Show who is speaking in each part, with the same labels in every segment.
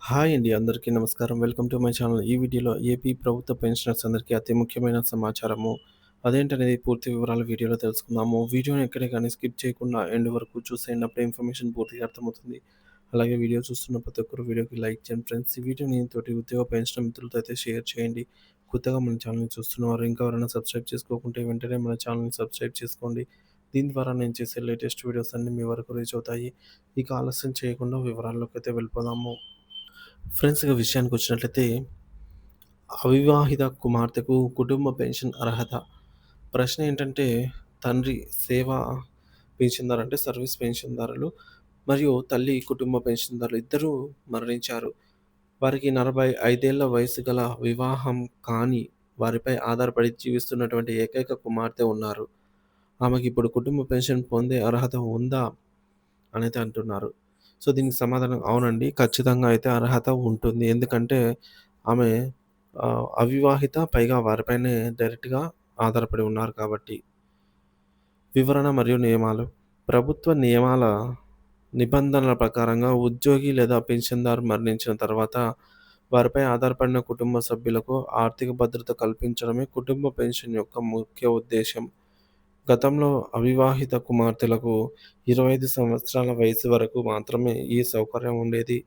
Speaker 1: Hi అండి. అందరికీ నమస్కారం. Welcome to my channel. ఈ వీడియోలో ఏపీ ప్రభుత్వ పెన్షనర్స్ అందరికీ అతి ముఖ్యమైన సమాచారము. అదేంటనేది పూర్తి వివరాలు వీడియోలో తెలుసుకుందాము. వీడియోని ఎక్కడే కానీ స్కిప్ చేయకుండా ఎండ్ వరకు చూసేయండి. అప్పుడే ఇన్ఫర్మేషన్ పూర్తిగా అర్థమవుతుంది. అలాగే వీడియో చూస్తున్న ప్రతి ఒక్కరు వీడియోకి లైక్ చేయండి ఫ్రెండ్స్. ఈ వీడియోని తోటి ఉద్యోగ పెన్షన్ మిత్రులతో అయితే షేర్ చేయండి. కొత్తగా మన ఛానల్‌ని చూస్తున్నవారు ఇంకా ఎవరైనా సబ్స్క్రైబ్ చేసుకోకుంటే వెంటనే మన ఛానల్‌ని సబ్స్క్రైబ్ చేసుకోండి. దీని ద్వారా నేను చేసే లేటెస్ట్ వీడియోస్ అన్నీ మీ వరకు రీచ్ అవుతాయి. ఇక ఆలస్యం చేయకుండా వివరాల్లోకి అయితే వెళ్ళిపోదాము. ఫ్రెండ్స్ ఇక విషయానికొచ్చినట్లయితే, అవివాహిత కుమార్తెకు కుటుంబ పెన్షన్ అర్హత. ప్రశ్న ఏంటంటే, తండ్రి సేవా పెన్షన్‌దారు అంటే సర్వీస్ పెన్షన్‌దారులు మరియు తల్లి కుటుంబ పెన్షన్‌దారులు ఇద్దరూ మరణించారు. వారికి 45 ఏళ్ల వయసు గల వివాహం కాని వారిపై ఆధారపడి జీవిస్తున్నటువంటి ఏకైక కుమార్తె ఉన్నారు. ఆమెకిప్పుడు కుటుంబ పెన్షన్ పొందే అర్హత ఉందా? అనైతే అంటున్నారు. సో, దీనికి సమాధానం అవునండి. ఖచ్చితంగా అయితే అర్హత ఉంటుంది. ఎందుకంటే ఆమె అవివాహిత. పైగా వారిపైనే డైరెక్ట్‌గా ఆధారపడి ఉన్నారు కాబట్టి. వివరణ మరియు నియమాలు. ప్రభుత్వ నియమాల నిబంధనల ప్రకారంగా ఉద్యోగి లేదా పెన్షన్‌దారు మరణించిన తర్వాత వారిపై ఆధారపడిన కుటుంబ సభ్యులకు ఆర్థిక భద్రత కల్పించడమే కుటుంబ పెన్షన్ యొక్క ముఖ్య ఉద్దేశ్యం. గతంలో అవివాహిత కుమార్తెలకు 25 సంవత్సరాల వయసు వరకు మాత్రమే ఈ సౌకర్యం ఉండేది.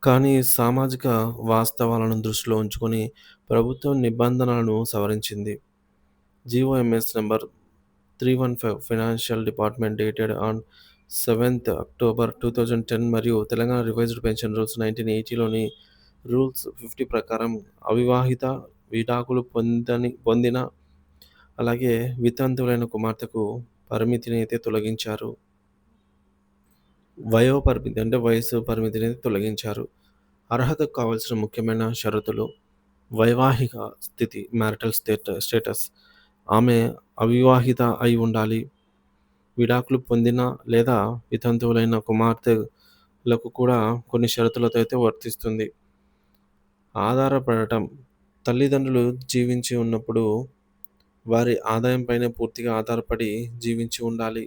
Speaker 1: కానీ సామాజిక వాస్తవాలను దృష్టిలో ఉంచుకొని ప్రభుత్వం నిబంధనలను సవరించింది. GOMS number 315 financial department dated on 7th October 2010 మరియు తెలంగాణ రివైజ్డ్ పెన్షన్ రూల్స్ 1980లోని రూల్స్ 50 ప్రకారం అవివాహిత, విడాకులు పొందిన అలాగే వితంతువులైన కుమార్తెకు పరిమితిని అయితే తొలగించారు. వయోపరిమితి అంటే వయస్సు పరిమితిని తొలగించారు. అర్హతకు కావాల్సిన ముఖ్యమైన షరతులు: వైవాహిక స్థితి మ్యారిటల్ స్టేటస్. ఆమె అవివాహిత అయి ఉండాలి. విడాకులు పొందిన లేదా వితంతువులైన కుమార్తెలకు కూడా కొన్ని షరతులతో అయితే వర్తిస్తుంది. ఆధారపడటం: తల్లిదండ్రులు జీవించి ఉన్నప్పుడు వారి ఆదాయంపైనే పూర్తిగా ఆధారపడి జీవించి ఉండాలి.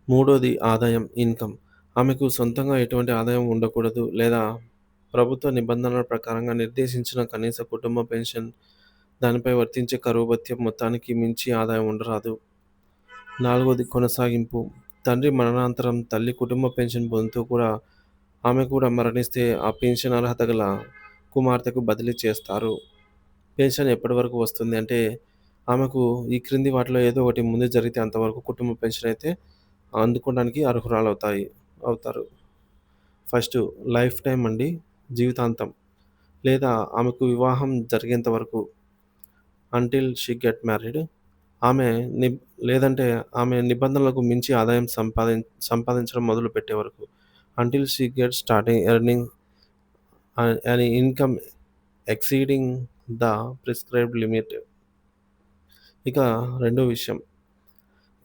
Speaker 1: మూడోది ఆదాయం ఇన్‌కమ్. ఆమెకు సొంతంగా ఎటువంటి ఆదాయం ఉండకూడదు లేదా ప్రభుత్వ నిబంధనల ప్రకారంగా నిర్దేశించిన కనీస కుటుంబ పెన్షన్, దానిపై వర్తించే కరువు భత్యం మొత్తానికి మించి ఆదాయం ఉండరాదు. నాలుగోది కొనసాగింపు. తండ్రి మరణానంతరం తల్లి కుటుంబ పెన్షన్ పొందుతూ కూడా ఆమె కూడా మరణిస్తే ఆ పెన్షన్ అర్హత గల కుమార్తెకు బదిలీ చేస్తారు. పెన్షన్ ఎప్పటి వరకు వస్తుంది అంటే, ఆమెకు ఈ క్రింది వాటిలో ఏదో ఒకటి ముందు జరిగితే అంతవరకు కుటుంబ పెన్షన్ అయితే అందుకోవడానికి అవుతారు. ఫస్టు లైఫ్ టైమ్ అండి. జీవితాంతం. లేదా ఆమెకు వివాహం జరిగేంత వరకు అంటిల్ షీ గెట్ మ్యారీడ్. ఆమె నిబ్ లేదంటే ఆమె నిబంధనలకు మించి ఆదాయం సంపాదించడం మొదలుపెట్టే వరకు. Until she get starting earning any income exceeding the prescribed limit. ఇక రెండో విషయం,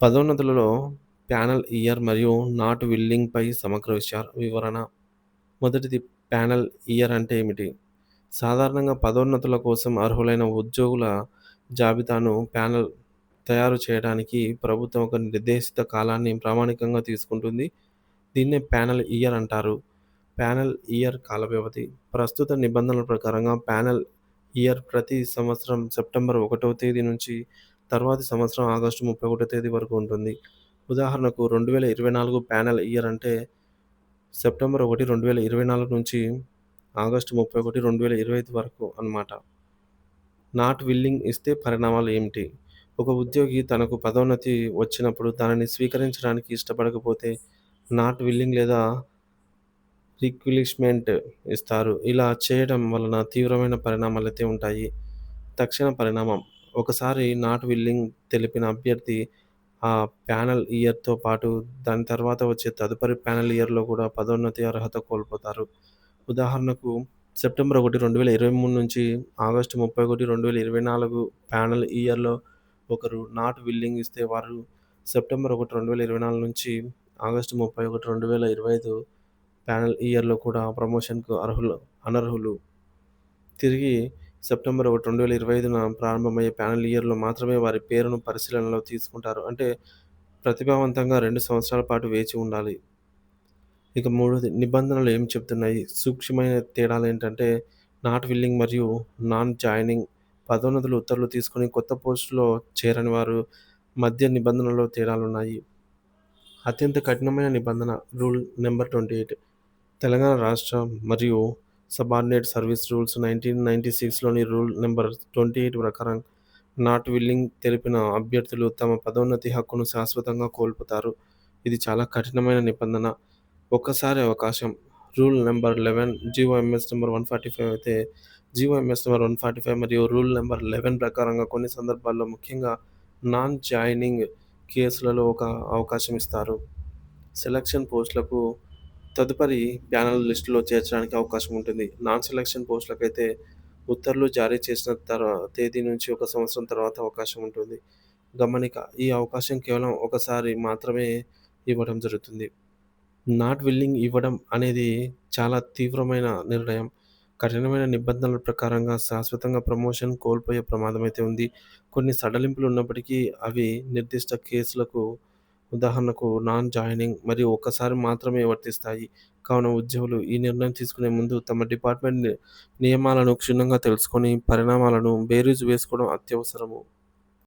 Speaker 1: పదోన్నతులలో ప్యానెల్ ఇయర్ మరియు నాట్ విల్లింగ్‌పై సమగ్ర వివరణ. మొదటిది ప్యానెల్ ఇయర్ అంటే ఏమిటి? సాధారణంగా పదోన్నతుల కోసం అర్హులైన ఉద్యోగుల జాబితాను ప్యానెల్ తయారు చేయడానికి ప్రభుత్వం ఒక నిర్దేశిత కాలాన్ని ప్రామాణికంగా తీసుకుంటుంది. దీన్నే ప్యానెల్ ఇయర్ అంటారు. ప్యానెల్ ఇయర్ కాల వ్యవధి. ప్రస్తుత నిబంధనల ప్రకారంగా ప్యానెల్ ఇయర్ ప్రతి సంవత్సరం సెప్టెంబర్ 1వ తేదీ నుంచి తర్వాతి సంవత్సరం ఆగస్టు 31 తేదీ వరకు ఉంటుంది. ఉదాహరణకు 2024 ప్యానెల్ ఇయర్ అంటే సెప్టెంబర్ 1, 2024 నుంచి ఆగస్టు 31, 2025 వరకు అన్నమాట. నాట్ విల్లింగ్ ఇస్తే పరిణామాలు ఏమిటి? ఒక ఉద్యోగి తనకు పదోన్నతి వచ్చినప్పుడు దానిని స్వీకరించడానికి ఇష్టపడకపోతే నాట్ విల్లింగ్ లేదా రిక్విలిష్మెంట్ ఇస్తారు. ఇలా చేయడం వలన తీవ్రమైన పరిణామాలైతే ఉంటాయి. తక్షణ పరిణామం: ఒకసారి నాట్ విల్లింగ్ తెలిపిన అభ్యర్థి ఆ ప్యానెల్ ఇయర్‌తో పాటు దాని తర్వాత వచ్చే తదుపరి ప్యానెల్ ఇయర్‌లో కూడా పదోన్నతి అర్హత కోల్పోతారు. ఉదాహరణకు సెప్టెంబర్ 1, 2023 నుంచి ఆగస్టు 31, 2024 ప్యానెల్ ఇయర్‌లో ఒకరు నాట్ విల్లింగ్ ఇస్తే వారు సెప్టెంబర్ 1, 2024 నుంచి ఆగస్టు 31, 2025 ప్యానెల్ ఇయర్‌లో కూడా ప్రమోషన్‌కు అనర్హులు. తిరిగి సెప్టెంబర్ 1, 2025న ప్రారంభమయ్యే ప్యానెల్ ఇయర్‌లో మాత్రమే వారి పేరును పరిశీలనలో తీసుకుంటారు. అంటే ప్రతిభావంతంగా 2 సంవత్సరాల పాటు వేచి ఉండాలి. ఇక మూడోది నిబంధనలు ఏం చెప్తున్నాయి? సూక్ష్మమైన తేడాలేంటంటే, నాట్ విల్లింగ్ మరియు నాన్ జాయినింగ్ పదోన్నతులు, ఉత్తర్వులు తీసుకొని కొత్త పోస్టులో చేరని వారు మధ్య నిబంధనల్లో తేడాలున్నాయి. అత్యంత కఠినమైన నిబంధన రూల్ నంబర్ 28 తెలంగాణ రాష్ట్ర మరియు సబార్డినేట్ సర్వీస్ రూల్స్ 1996లోని రూల్ నంబర్ 28 ప్రకారం నాట్ విల్లింగ్ తెలిపిన అభ్యర్థులు తమ పదోన్నతి హక్కును శాశ్వతంగా కోల్పోతారు. ఇది చాలా కఠినమైన నిబంధన. ఒక్కసారి అవకాశం రూల్ నంబర్ 11 జీవోఎంఎస్ నంబర్ 145 అయితే జీవోఎంఎస్ నంబర్ 145 మరియు రూల్ నంబర్ 11 ప్రకారంగా కొన్ని సందర్భాల్లో ముఖ్యంగా నాన్ జాయినింగ్ కేసులలో ఒక అవకాశం ఇస్తారు. సెలక్షన్ పోస్టులకు తదుపరి ప్యానెల్ లిస్టులో చేర్చడానికి అవకాశం ఉంటుంది. నాన్ సెలక్షన్ పోస్టులకైతే ఉత్తర్వులు జారీ చేసిన తేదీ నుంచి 1 సంవత్సరం తర్వాత అవకాశం ఉంటుంది. గమనిక ఈ అవకాశం కేవలం ఒకసారి మాత్రమే ఇవ్వడం జరుగుతుంది. నాట్ విల్లింగ్ ఇవ్వడం అనేది చాలా తీవ్రమైన నిర్ణయం. కఠినమైన నిబంధనల ప్రకారంగా శాశ్వతంగా ప్రమోషన్ కోల్పోయే ప్రమాదమైతే ఉంది. కొన్ని సడలింపులు ఉన్నప్పటికీ అవి నిర్దిష్ట కేసులకు ఉదాహరణకు నాన్ జాయినింగ్ మరియు ఒక్కసారి మాత్రమే వర్తిస్తాయి. కావున ఉద్యోగులు ఈ నిర్ణయం తీసుకునే ముందు తమ డిపార్ట్‌మెంట్ నియమాలను క్షుణ్ణంగా తెలుసుకొని పరిణామాలను బేరీజు వేసుకోవడం అత్యవసరము.